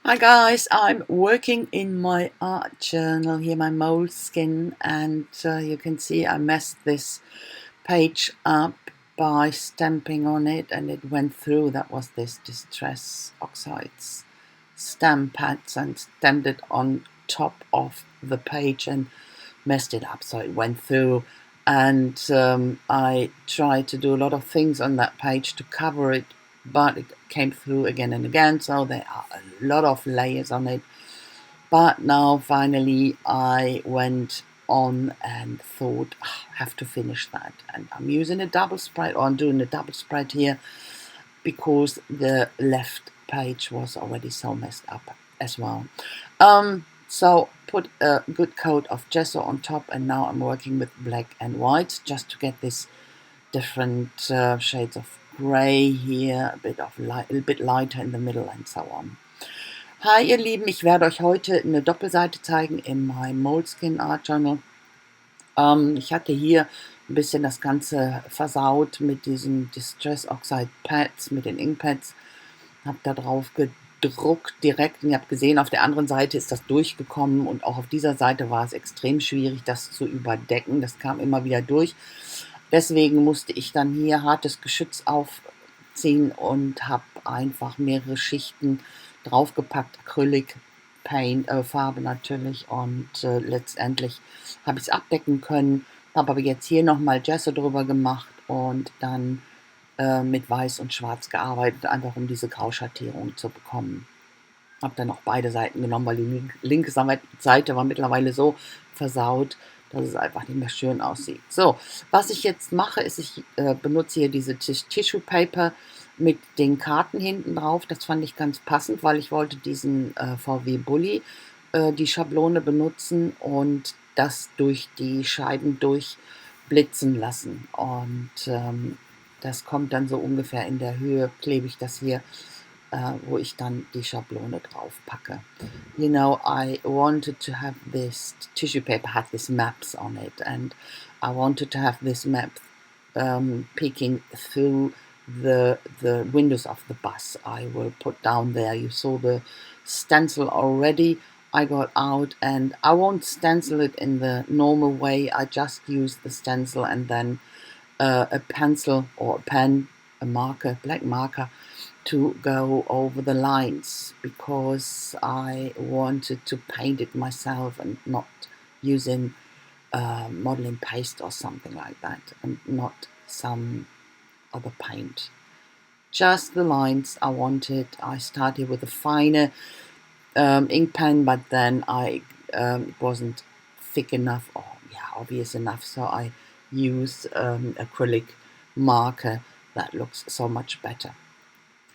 Hi guys, I'm working in my art journal here, my Moleskine, and you can see I messed this page up by stamping on it, and it went through. That was this Distress Oxides stamp pads, and stamped it on top of the page and messed it up, so it went through. And I tried to do a lot of things on that page to cover it, but it came through again and again, so there are a lot of layers on it. But now finally I went on and thought, I have to finish that, and I'm using a double spread, or I'm doing a double spread here, because the left page was already so messed up as well. So put a good coat of gesso on top, and now I'm working with black and white just to get this different shades of grey here, a little bit lighter in the middle and so on. Hi ihr Lieben, ich werde euch heute eine Doppelseite zeigen in meinem Moleskine Art Journal. Ich hatte hier ein bisschen das Ganze versaut mit diesen Distress Oxide Pads, mit den Inkpads. Habe da drauf gedruckt direkt, und ihr habt gesehen, auf der anderen Seite ist das durchgekommen, und auch auf dieser Seite war es extrem schwierig, das zu überdecken. Das kam immer wieder durch. Deswegen musste ich dann hier hartes Geschütz aufziehen und habe einfach mehrere Schichten draufgepackt, Acrylic Paint, Farbe natürlich, und letztendlich habe ich es abdecken können. Habe aber jetzt hier nochmal Gesso drüber gemacht und dann mit Weiß und Schwarz gearbeitet, einfach um diese Grauschattierung zu bekommen. Habe dann auch beide Seiten genommen, weil die linke Seite war mittlerweile so versaut, dass es einfach nicht mehr schön aussieht. So, was ich jetzt mache, ist, ich benutze hier diese Tissue Paper mit den Karten hinten drauf. Das fand ich ganz passend, weil ich wollte diesen VW Bulli, die Schablone benutzen und das durch die Scheiben durchblitzen lassen. Und das kommt dann so ungefähr in der Höhe, klebe ich das hier, wo ich dann die Schablone drauf packe. You know, I wanted to have this tissue paper, had these maps on it, and I wanted to have this map peeking through the windows of the bus I will put down there. You saw the stencil already. I got out, and I won't stencil it in the normal way. I just use the stencil and then a pencil or a pen, a marker, black marker, to go over the lines, because I wanted to paint it myself and not using modeling paste or something like that, and not some other paint. Just the lines I wanted. I started with a finer ink pen, but then it wasn't thick enough, or obvious enough, so I used acrylic marker that looks so much better.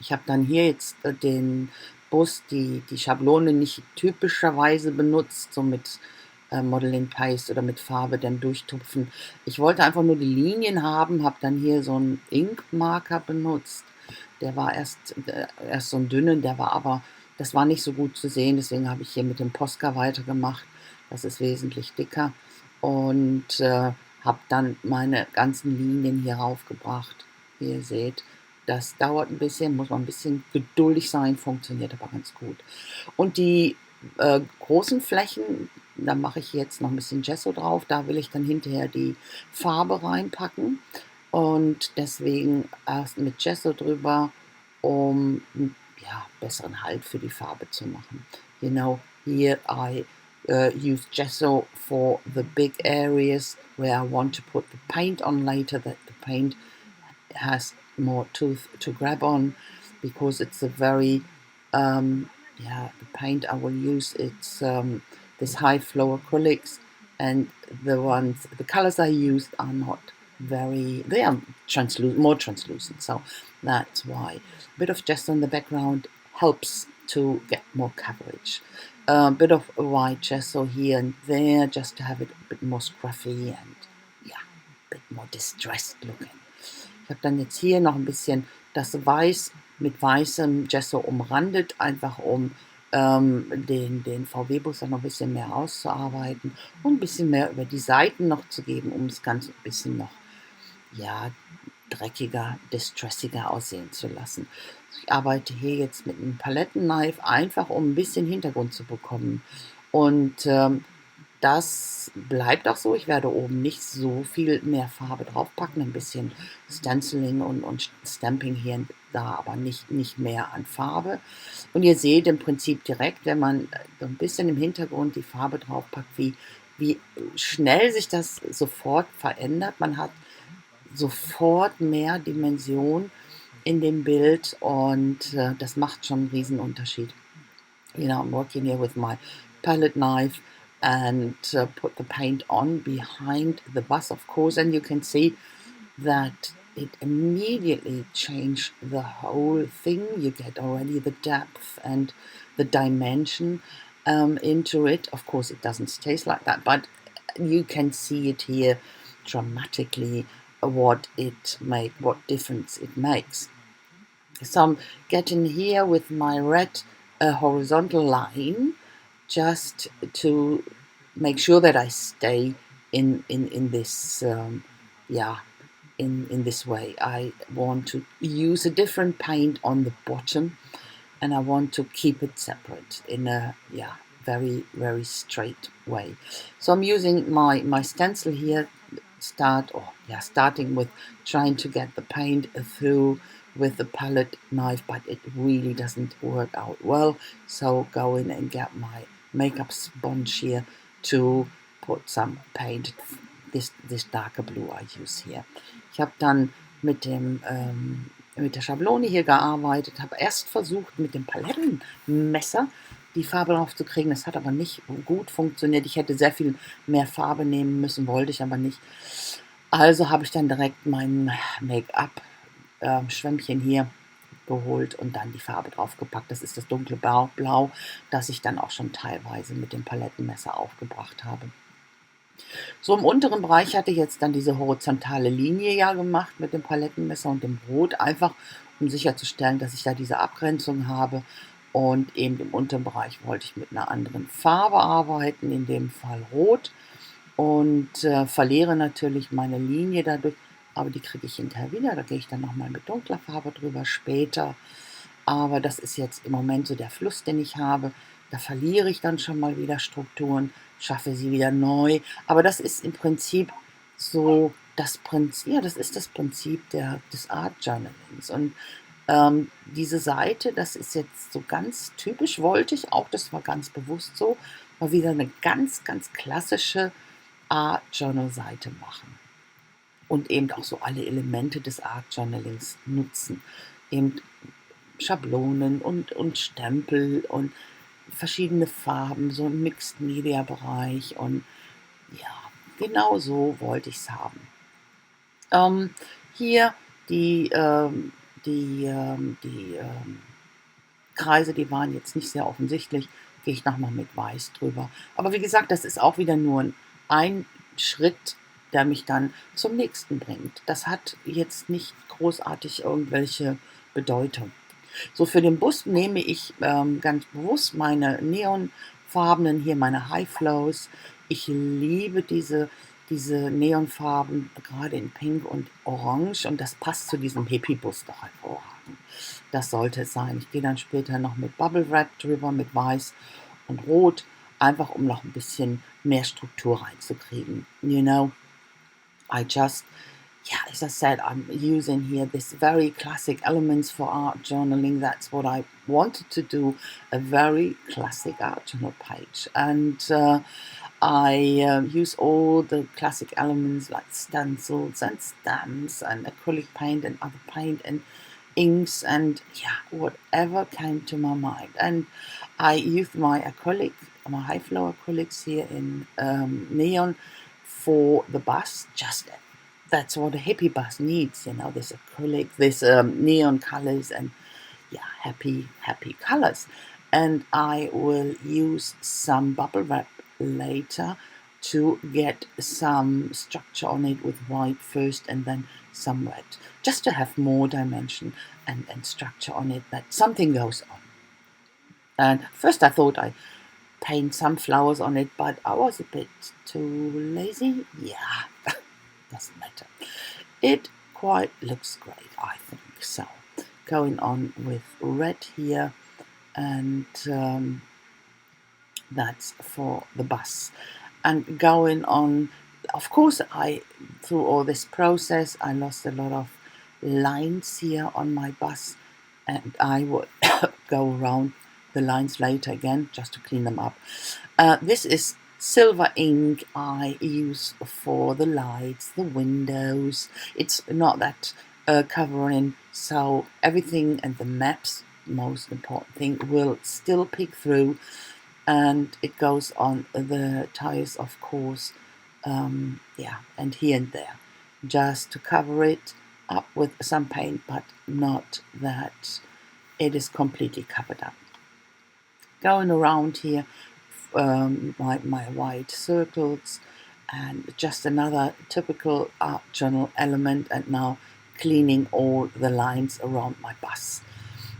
Ich habe dann hier jetzt den Bus, die Schablone nicht typischerweise benutzt, so mit Modeling Paste oder mit Farbe dann durchtupfen. Ich wollte einfach nur die Linien haben, habe dann hier so einen Inkmarker benutzt. Der war erst so ein dünnen, das war nicht so gut zu sehen, deswegen habe ich hier mit dem Posca weitergemacht. Das ist wesentlich dicker, und habe dann meine ganzen Linien hier raufgebracht. Wie ihr seht, das dauert ein bisschen, muss man ein bisschen geduldig sein, funktioniert aber ganz gut. Und die großen Flächen, da mache ich jetzt noch ein bisschen Gesso drauf, da will ich dann hinterher die Farbe reinpacken, und deswegen erst mit Gesso drüber, um besseren Halt für die Farbe zu machen. You know, here I use gesso for the big areas where I want to put the paint on later, that the paint has more tooth to grab on, because it's a very the paint I will use, it's this high flow acrylics, and the colors I used are not they are more translucent, so that's why a bit of gesso in the background helps to get more coverage. A bit of white gesso here and there, just to have it a bit more scruffy and a bit more distressed looking. Ich habe dann jetzt hier noch ein bisschen das Weiß mit weißem Gesso umrandet, einfach um den VW-Bus noch ein bisschen mehr auszuarbeiten und ein bisschen mehr über die Seiten noch zu geben, um das Ganze ein bisschen noch dreckiger, distressiger aussehen zu lassen. Ich arbeite hier jetzt mit einem Palettenknife, einfach um ein bisschen Hintergrund zu bekommen. Und das bleibt auch so. Ich werde oben nicht so viel mehr Farbe draufpacken, ein bisschen Stenciling und Stamping hier und da, aber nicht mehr an Farbe. Und ihr seht im Prinzip direkt, wenn man so ein bisschen im Hintergrund die Farbe draufpackt, wie schnell sich das sofort verändert. Man hat sofort mehr Dimension in dem Bild und das macht schon einen riesen Unterschied. I'm working here with my palette knife and put the paint on behind the bus, of course, and you can see that it immediately changed the whole thing. You get already the depth and the dimension into it. Of course, it doesn't taste like that, but you can see it here dramatically what difference it makes. So I'm getting here with my red horizontal line just to make sure that I stay in this in this way. I want to use a different paint on the bottom, and I want to keep it separate in a very straight way. So I'm using my stencil here, starting with trying to get the paint through with the palette knife, but it really doesn't work out well. So go in and get my makeup sponge here to put some paint, this darker blue I use here. Ich habe dann mit der Schablone hier gearbeitet, habe erst versucht mit dem Palettenmesser die Farbe drauf zu kriegen. Das hat aber nicht gut funktioniert. Ich hätte sehr viel mehr Farbe nehmen müssen, wollte ich aber nicht. Also habe ich dann direkt mein Make-up-Schwämmchen hier geholt und dann die Farbe draufgepackt. Das ist das dunkle Blau, das ich dann auch schon teilweise mit dem Palettenmesser aufgebracht habe. So im unteren Bereich hatte ich jetzt dann diese horizontale Linie ja gemacht mit dem Palettenmesser und dem Rot, einfach um sicherzustellen, dass ich da diese Abgrenzung habe. Und eben im unteren Bereich wollte ich mit einer anderen Farbe arbeiten, in dem Fall Rot. Und verliere natürlich meine Linie dadurch, aber die kriege ich hinterher wieder. Da gehe ich dann nochmal mit dunkler Farbe drüber später. Aber das ist jetzt im Moment so der Fluss, den ich habe. Da verliere ich dann schon mal wieder Strukturen, schaffe sie wieder neu. Aber das ist im Prinzip so das Prinzip, das ist das Prinzip des Art Journalings. Und diese Seite, das ist jetzt so ganz typisch, wollte ich auch, das war ganz bewusst so, mal wieder eine ganz klassische Art Journal Seite machen. Und eben auch so alle Elemente des Art Journalings nutzen. Eben Schablonen und Stempel und verschiedene Farben, so ein Mixed Media Bereich, und ja, genau so wollte ich es haben. Hier die Kreise, die waren jetzt nicht sehr offensichtlich, gehe ich nochmal mit Weiß drüber. Aber wie gesagt, das ist auch wieder nur ein Schritt, der mich dann zum nächsten bringt. Das hat jetzt nicht großartig irgendwelche Bedeutung. So, für den Bus nehme ich ganz bewusst meine neonfarbenen hier, meine High Flows. Ich liebe diese Neonfarben, gerade in Pink und Orange, und das passt zu diesem Hippie-Bus doch hervorragend. Das sollte es sein. Ich gehe dann später noch mit Bubble Wrap drüber, mit Weiß und Rot, einfach um noch ein bisschen mehr Struktur reinzukriegen. As I said, I'm using here this very classic elements for art journaling. That's what I wanted to do, a very classic art journal page. And I use all the classic elements like stencils and stamps and acrylic paint and other paint and inks and whatever came to my mind. And I used my high flow acrylics here in neon for the bus. That's what a hippie bus needs, this acrylic, this neon colors, and happy colors. And I will use some bubble wrap later to get some structure on it with white first and then some red, just to have more dimension and structure on it, that something goes on. And first I thought I paint some flowers on it, but I was a bit too lazy. Doesn't matter. It quite looks great, I think. So going on with red here, and that's for the bus. And going on, of course, through all this process, I lost a lot of lines here on my bus, and I would go around the lines later again just to clean them up. This is silver ink I use for the lights, the windows. It's not that covering, so everything, and the maps, most important thing, will still peek through, and it goes on the tires, of course, yeah, and here and there, just to cover it up with some paint, but not that it is completely covered up. Going around here, my white circles, and just another typical art journal element, and now cleaning all the lines around my bus.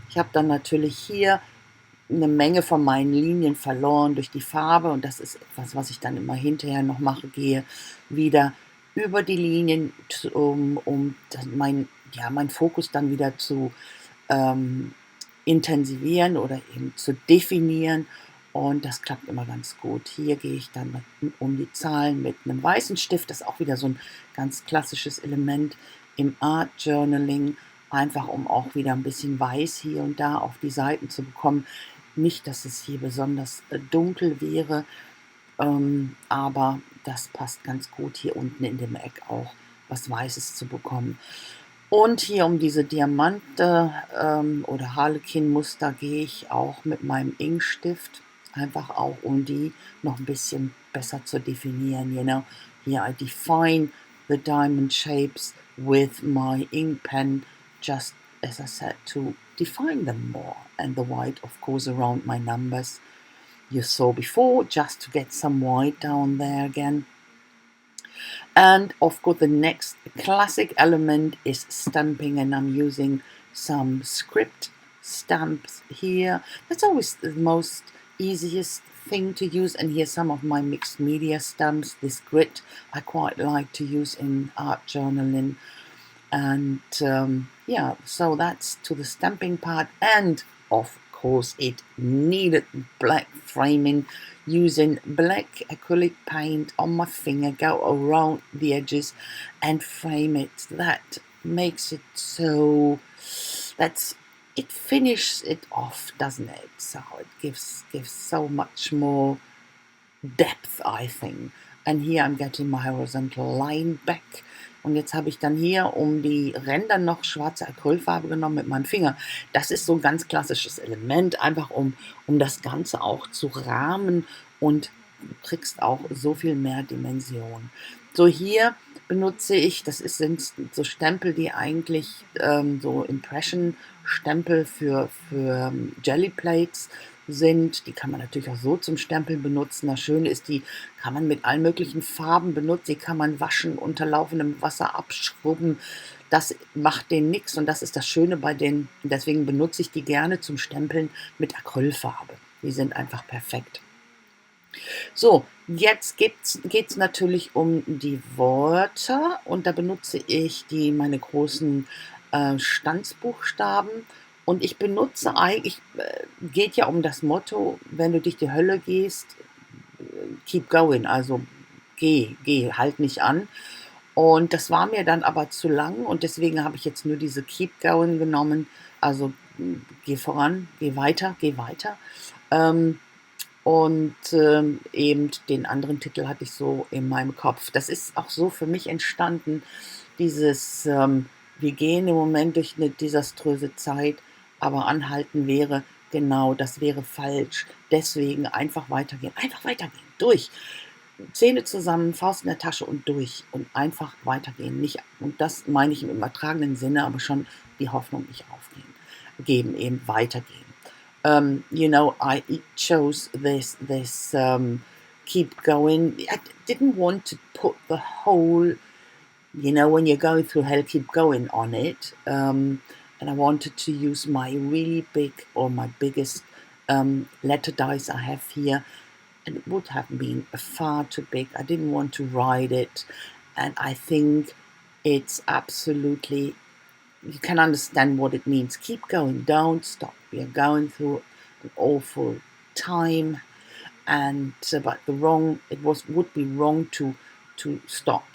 Ich habe dann natürlich hier eine Menge von meinen Linien verloren durch die Farbe, und das ist etwas, was ich dann immer hinterher noch mache, gehe wieder über die Linien, um mein Fokus dann wieder zu intensivieren oder eben zu definieren, und das klappt immer ganz gut. Hier gehe ich dann um die Zahlen mit einem weißen Stift, das ist auch wieder so ein ganz klassisches Element im Art Journaling, einfach um auch wieder ein bisschen Weiß hier und da auf die Seiten zu bekommen. Nicht, dass es hier besonders dunkel wäre, aber das passt ganz gut, hier unten in dem Eck auch was Weißes zu bekommen. Und hier um diese Diamante oder Harlequin-Muster gehe ich auch mit meinem Inkstift, einfach auch um die noch ein bisschen besser zu definieren. You know, here I define the diamond shapes with my ink pen, just as I said, to define them more, and the white, of course, around my numbers you saw before, just to get some white down there again. And of course, the next classic element is stamping, and I'm using some script stamps here. That's always the most easiest thing to use, and here's some of my mixed media stamps. This grid I quite like to use in art journaling. And yeah, so that's to the stamping part, and of course it needed black framing, using black acrylic paint on my finger, go around the edges and frame it. That makes it so, it finishes it off, doesn't it? So it gives so much more depth, I think. And here I'm getting my horizontal line back. Und jetzt habe ich dann hier um die Ränder noch schwarze Acrylfarbe genommen mit meinem Finger. Das ist so ein ganz klassisches Element, einfach um das Ganze auch zu rahmen, und du kriegst auch so viel mehr Dimension. So, hier benutze ich, sind so Stempel, die eigentlich so Impression-Stempel für Jelly Plates sind. Die kann man natürlich auch so zum Stempeln benutzen. Das Schöne ist, die kann man mit allen möglichen Farben benutzen. Die kann man waschen, unter laufendem Wasser abschrubben. Das macht denen nichts, und das ist das Schöne bei denen. Deswegen benutze ich die gerne zum Stempeln mit Acrylfarbe. Die sind einfach perfekt. So, jetzt geht's natürlich um die Wörter, und da benutze ich meine großen Stanzbuchstaben. Und ich benutze eigentlich, geht ja um das Motto, wenn du durch die Hölle gehst, keep going, also geh, halt nicht an. Und das war mir dann aber zu lang, und deswegen habe ich jetzt nur diese keep going genommen, also geh voran, geh weiter. Und eben den anderen Titel hatte ich so in meinem Kopf. Das ist auch so für mich entstanden, dieses, wir gehen im Moment durch eine desaströse Zeit, aber anhalten wäre, genau, das wäre falsch. Deswegen einfach weitergehen, durch. Zähne zusammen, Faust in der Tasche und durch, und einfach weitergehen. Nicht, und das meine ich im übertragenen Sinne, aber schon die Hoffnung nicht aufgeben, eben weitergehen. You know, I chose this keep going. I didn't want to put the whole, you know, when you're going through hell, keep going on it. And I wanted to use my really big, or my biggest letter dice I have here. And it would have been far too big. I didn't want to ride it. And I think It's absolutely, you can understand what it means. Keep going, don't stop. We are going through an awful time, and but would be wrong to stop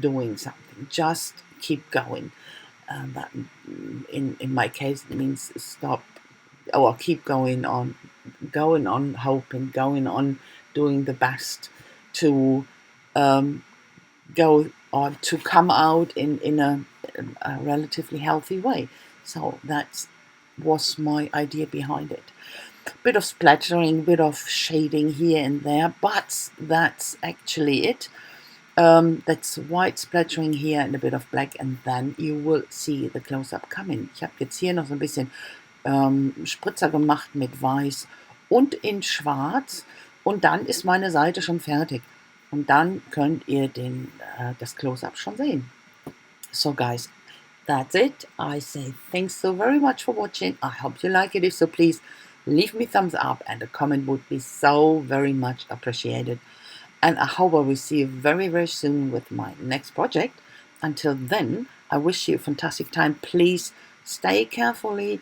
doing something. Just keep going. That in my case it means stop or keep going on hoping, going on doing the best to um, go or to come out in a relatively healthy way. So that was my idea behind it. Bit of splattering, bit of shading here and there, but that's actually it. That's white splattering here and a bit of black, and then you will see the close-up coming. Ich habe jetzt hier noch so ein bisschen Spritzer gemacht mit weiß und in schwarz, und dann ist meine Seite schon fertig. Und dann könnt ihr das Close-up schon sehen. So guys, that's it. I say thanks so very much for watching. I hope you like it. If so, please leave me a thumbs up, and a comment would be so very much appreciated. And I hope I will see you very, very soon with my next project. Until then, I wish you a fantastic time. Please stay carefully,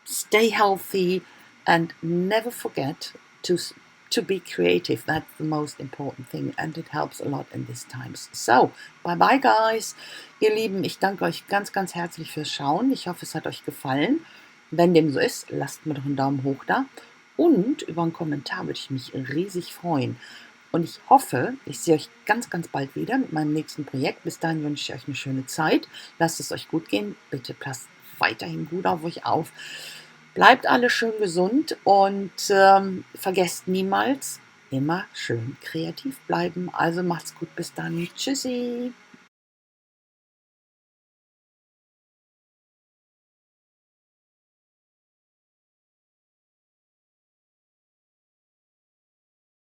stay healthy, and never forget to be creative. That's the most important thing, and it helps a lot in these times. So, bye bye guys. Ihr Lieben, ich danke euch ganz, ganz herzlich fürs Schauen. Ich hoffe, es hat euch gefallen. Wenn dem so ist, lasst mir doch einen Daumen hoch da. Und über einen Kommentar würde ich mich riesig freuen. Und ich hoffe, ich sehe euch ganz, ganz bald wieder mit meinem nächsten Projekt. Bis dahin wünsche ich euch eine schöne Zeit. Lasst es euch gut gehen. Bitte passt weiterhin gut auf euch auf. Bleibt alle schön gesund und vergesst niemals, immer schön kreativ bleiben. Also macht's gut, bis dann. Tschüssi.